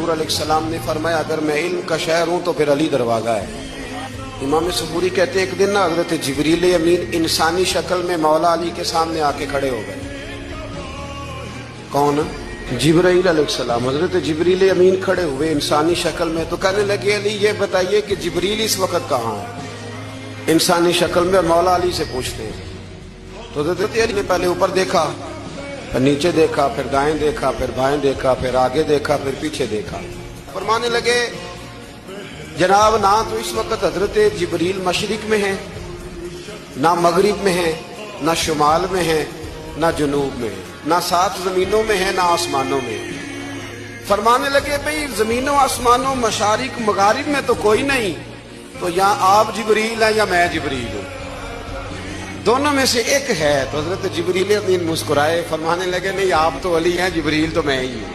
हुजूर अलैहिस्सलाम ने फरमाया अगर मैं इल्म का शहर हूँ तो फिर अली दरवाज़ा है। इमाम सबूरी कहते हैं एक दिन ना हज़रत जिब्रील अमीन इंसानी शक्ल में मौला अली के सामने आके खड़े हो गए। कौन? जिब्रील अलैहिस्सलाम। हज़रत जिब्रील अमीन खड़े हुए इंसानी शक्ल में, तो कहने लगे अली ये बताइए कि जिब्रील इस वक्त कहाँ है? इंसानी शक्ल में। और मौला अली से पूछते हैं। तो हज़रत अली ने पहले ऊपर देखा, फिर नीचे देखा, फिर दाएं देखा, फिर बाएं देखा, फिर आगे देखा, फिर पीछे देखा। फरमाने लगे जनाब ना तो इस वक्त हजरत जिब्रील मशरिक में है, ना मगरिब में है, ना शुमाल में है, ना जुनूब में है, ना 7 जमीनों में है, ना आसमानों में है। फरमाने लगे भाई जमीनों आसमानों मशारिक मगारिब में तो कोई नहीं, तो या आप जिब्रील हैं या मैं जिब्रील हूँ, दोनों में से एक है। तो हजरत जिब्रील अमीन मुस्कुराए, फरमाने लगे नहीं आप तो अली हैं, जिब्रील तो मैं ही हूँ।